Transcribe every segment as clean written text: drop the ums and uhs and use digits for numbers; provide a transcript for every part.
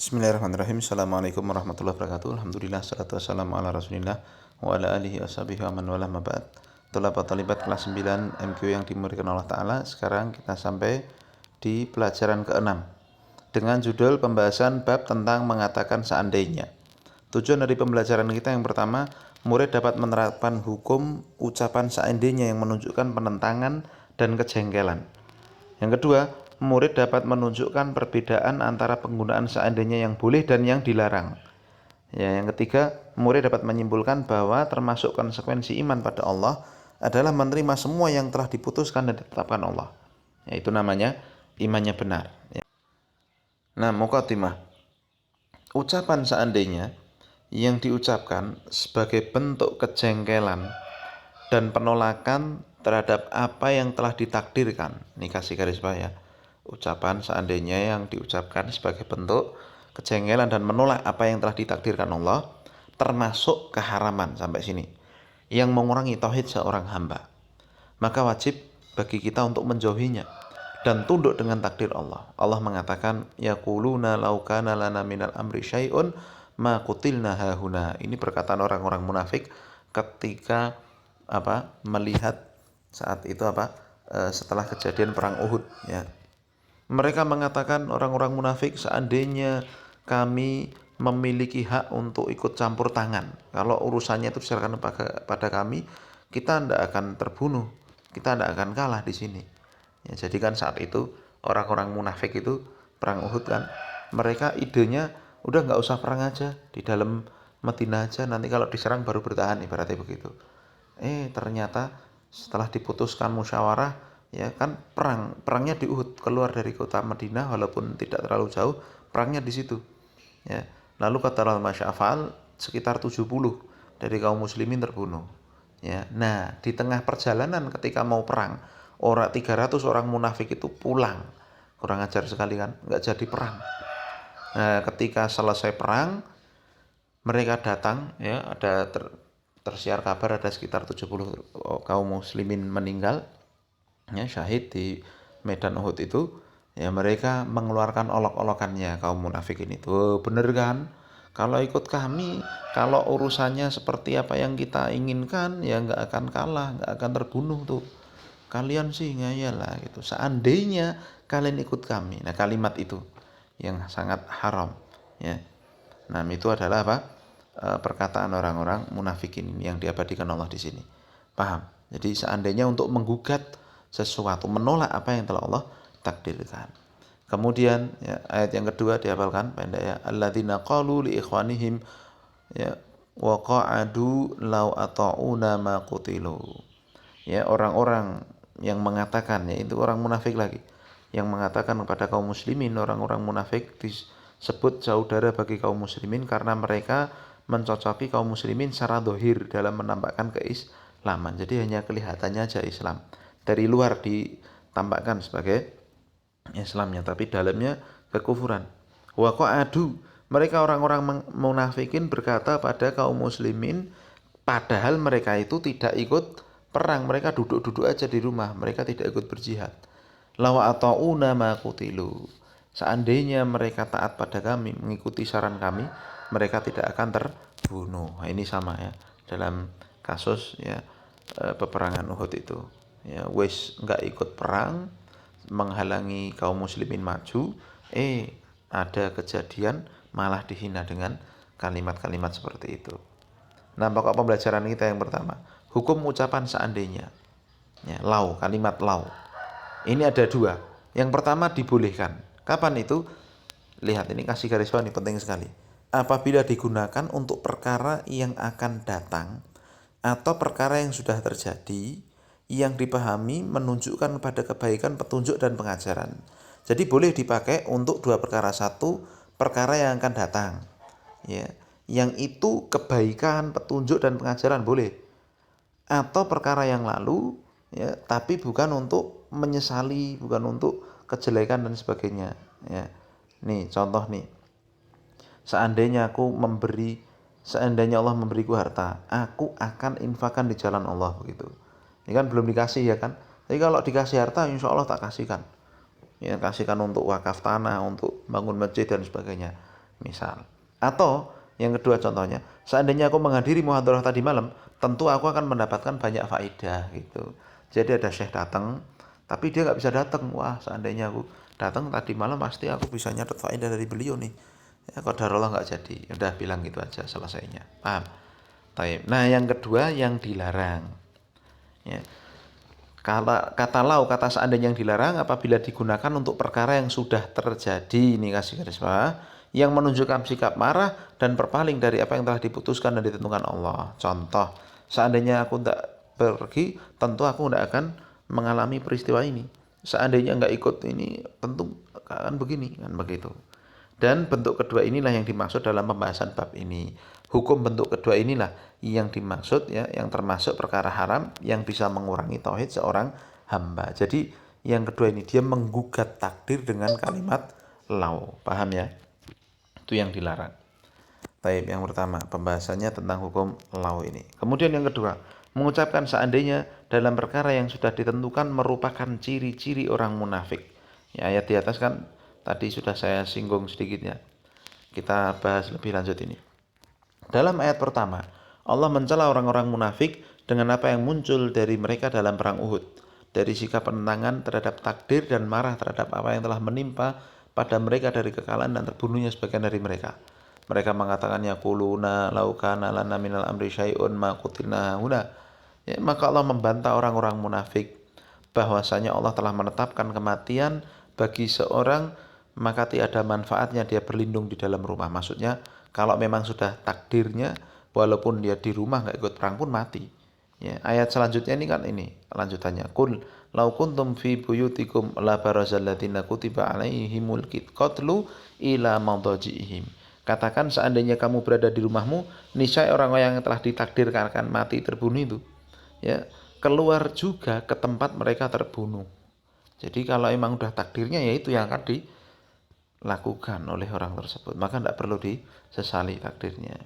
Bismillahirrahmanirrahim. Assalamualaikum warahmatullahi wabarakatuh. Alhamdulillah, salatu wassalamu ala rasulillah wa ala alihi wa sahbihi wa man wala mabad. Tulabat talibat kelas 9 MQ yang dimuliakan Allah Ta'ala. Sekarang kita sampai di pelajaran ke-6 dengan judul pembahasan bab tentang mengatakan seandainya. Tujuan dari pembelajaran kita yang pertama, murid dapat menerapkan hukum ucapan seandainya yang menunjukkan penentangan dan kejengkelan. Yang kedua, murid dapat menunjukkan perbedaan antara penggunaan seandainya yang boleh dan yang dilarang. Ya, yang ketiga, murid dapat menyimpulkan bahwa termasuk konsekuensi iman pada Allah adalah menerima semua yang telah diputuskan dan ditetapkan Allah. Yaitu namanya imannya benar. Nah, muqaddimah. Ucapan seandainya yang diucapkan sebagai bentuk kejengkelan dan penolakan terhadap apa yang telah ditakdirkan. Ini kasih garis bawah ya. Ucapan seandainya yang diucapkan sebagai bentuk kejengkelan dan menolak apa yang telah ditakdirkan Allah, termasuk keharaman sampai sini, yang mengurangi tauhid seorang hamba. Maka wajib bagi kita untuk menjauhinya dan tunduk dengan takdir Allah. Allah mengatakan, yaquluna law kana lana minal amri syai'un ma qutilna hahuna. Ini perkataan orang-orang munafik ketika melihat saat itu setelah kejadian perang Uhud ya. Mereka mengatakan, orang-orang munafik, seandainya kami memiliki hak untuk ikut campur tangan, kalau urusannya itu diserahkan pada kami, kita tidak akan terbunuh, kita tidak akan kalah di sini. Ya, jadi kan saat itu orang-orang munafik itu perang Uhud kan, mereka idenya udah nggak usah perang aja, di dalam Madinah aja, nanti kalau diserang baru bertahan, ibaratnya begitu. Ternyata setelah diputuskan musyawarah, ya kan, perangnya di Uhud, keluar dari kota Madinah walaupun tidak terlalu jauh, perangnya di situ ya. Lalu kata al-masyafal sekitar 70 dari kaum muslimin terbunuh ya. Nah, di tengah perjalanan ketika mau perang, 300 orang munafik itu pulang, kurang ajar sekali kan, nggak jadi perang. Nah, ketika selesai perang, mereka datang ya, ada tersiar kabar ada sekitar 70 kaum muslimin meninggal ya, syahid di medan Uhud itu ya. Mereka mengeluarkan olok-olokannya kaum munafik ini tuh, bener kan, kalau ikut kami, kalau urusannya seperti apa yang kita inginkan ya nggak akan kalah, nggak akan terbunuh tuh, kalian sih ngayal lah gitu, seandainya kalian ikut kami. Nah, kalimat itu yang sangat haram ya. Nah, itu adalah perkataan orang-orang munafikin ini yang diabadikan Allah di sini. Paham? Jadi seandainya untuk menggugat sesuatu, menolak apa yang telah Allah takdirkan. Kemudian ya, ayat yang kedua dihafalkan pendek ya, alladzina qalu li ikhwanihim ya wa qa'adu law ata'una ma qutilu. Ya, orang-orang yang mengatakan, yaitu orang munafik lagi, yang mengatakan kepada kaum muslimin, orang-orang munafik disebut saudara bagi kaum muslimin karena mereka mencocoki kaum muslimin secara dohir dalam menampakkan keislaman. Jadi hanya kelihatannya aja Islam, dari luar ditampakkan sebagai Islamnya, tapi dalamnya kekufuran. Wa qa'adu, mereka orang-orang munafikin berkata pada kaum muslimin, padahal mereka itu tidak ikut perang, mereka duduk-duduk aja di rumah, mereka tidak ikut berjihad. Lawa ata'una ma qutilu, seandainya mereka taat pada kami, mengikuti saran kami, mereka tidak akan terbunuh. Nah, ini sama ya dalam kasus ya peperangan Uhud itu ya, wis nggak ikut perang, menghalangi kaum muslimin maju, ada kejadian malah dihina dengan kalimat-kalimat seperti itu. Nah, pokok pembelajaran kita yang pertama, hukum ucapan seandainya ya, lau, kalimat lau ini ada dua. Yang pertama dibolehkan. Kapan itu? Lihat, ini kasih garis bawah, ini penting sekali. Apabila digunakan untuk perkara yang akan datang atau perkara yang sudah terjadi, yang dipahami menunjukkan pada kebaikan, petunjuk dan pengajaran. Jadi boleh dipakai untuk dua perkara. Satu, perkara yang akan datang ya, yang itu kebaikan, petunjuk dan pengajaran boleh. Atau perkara yang lalu ya, tapi bukan untuk menyesali, bukan untuk kejelekan dan sebagainya ya. Nih contoh nih, seandainya Allah memberiku harta, aku akan infakkan di jalan Allah, begitu. Ini kan belum dikasih ya kan, tapi kalau dikasih harta insya Allah tak kasihkan ya, kasihkan untuk wakaf tanah, untuk bangun masjid dan sebagainya. misal. Atau yang kedua contohnya, seandainya aku menghadiri muhadharah tadi malam, tentu aku akan mendapatkan banyak faedah gitu. Jadi ada syekh datang, tapi dia nggak bisa datang. Wah, seandainya aku datang tadi malam pasti aku bisa nyatet faedah dari beliau nih. Ya, qadarullah nggak jadi. Udah bilang gitu aja selesainya. Paham? Taib. Nah, yang kedua yang dilarang. Ya. Kata lau, kata seandainya yang dilarang apabila digunakan untuk perkara yang sudah terjadi, ini kasih garis bawah, yang menunjukkan sikap marah dan berpaling dari apa yang telah diputuskan dan ditentukan Allah. Contoh, seandainya aku tidak pergi, tentu aku tidak akan mengalami peristiwa ini. Seandainya nggak ikut ini, tentu akan begini, kan begitu. Dan bentuk kedua inilah yang dimaksud dalam pembahasan bab ini. Hukum bentuk kedua inilah yang dimaksud ya, yang termasuk perkara haram yang bisa mengurangi tauhid seorang hamba. Jadi yang kedua ini dia menggugat takdir dengan kalimat lau. Paham ya? Itu yang dilarang. Baik, yang pertama pembahasannya tentang hukum lau ini. Kemudian yang kedua, mengucapkan seandainya dalam perkara yang sudah ditentukan merupakan ciri-ciri orang munafik. Ya, ayat di atas kan tadi sudah saya singgung sedikitnya. Kita bahas lebih lanjut ini. Dalam ayat pertama, Allah mencela orang-orang munafik dengan apa yang muncul dari mereka dalam perang Uhud. Dari sikap penentangan terhadap takdir dan marah terhadap apa yang telah menimpa pada mereka dari kekalahan dan terbunuhnya sebagian dari mereka. Mereka mengatakan yaquluna law kana lana minal amri syai'un ma qutilna huna. Ya, maka Allah membantah orang-orang munafik bahwasanya Allah telah menetapkan kematian bagi seorang, maka tidak ada manfaatnya dia berlindung di dalam rumah. Maksudnya kalau memang sudah takdirnya walaupun dia di rumah nggak ikut perang pun mati. Ya, ayat selanjutnya ini kan ini lanjutannya. Qul law kuntum fi buyutikum la barazal ladzina kutiba alaihimul qatlu ila madaji'ihim. Katakan seandainya kamu berada di rumahmu, niscaya orang-orang yang telah ditakdirkan akan mati terbunuh itu, ya, keluar juga ke tempat mereka terbunuh. Jadi kalau emang udah takdirnya ya itu yang akan dilakukan oleh orang tersebut, maka tidak perlu disesali takdirnya.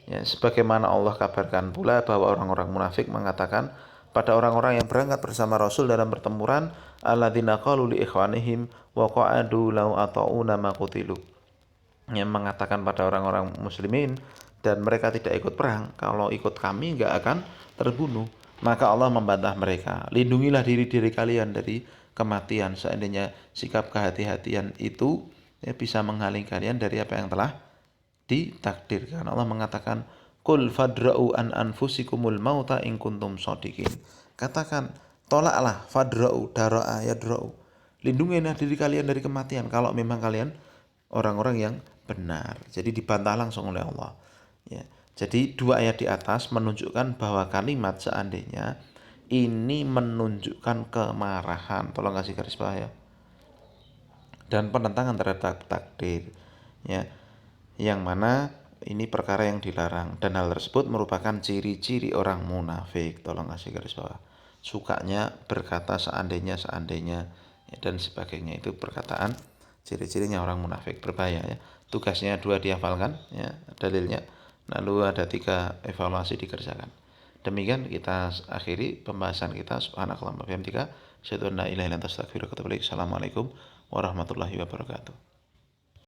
Ya, sebagaimana Allah kabarkan pula bahwa orang-orang munafik mengatakan pada orang-orang yang berangkat bersama Rasul dalam pertempuran, alladzina qalu li ikhwanihim wa qa'adu law ata'una ma qutilu. Yang mengatakan pada orang-orang muslimin dan mereka tidak ikut perang, kalau ikut kami nggak akan terbunuh. Maka Allah membantah mereka, lindungilah diri-diri kalian dari kematian. Seandainya sikap kehati-hatian itu ya, bisa menghalangi kalian dari apa yang telah ditakdirkan. Allah mengatakan, qul fadra'u an anfusikumul mauta in kuntum shodiqin. Katakan, tolaklah, fadra'u, dara'a yadra'u. Lindungilah diri kalian dari kematian kalau memang kalian orang-orang yang benar. Jadi dibantah langsung oleh Allah. Ya. Jadi dua ayat di atas menunjukkan bahwa kalimat seandainya ini menunjukkan kemarahan. Tolong kasih garis bawah ya. Dan penentangan terhadap takdir. Ya. Yang mana ini perkara yang dilarang dan hal tersebut merupakan ciri-ciri orang munafik. Tolong kasih garis bawah. Sukanya berkata seandainya ya, dan sebagainya, itu perkataan ciri-cirinya orang munafik, berbahaya ya. Tugasnya 2 dihafalkan ya dalilnya, lalu ada 3 evaluasi dikerjakan. Demikian kita akhiri pembahasan kita. Subhanakallahumma wa bihamdika asyhadu an la ilaha illa anta astaghfiruka wa atubu ilaik. Assalamualaikum warahmatullahi wabarakatuh.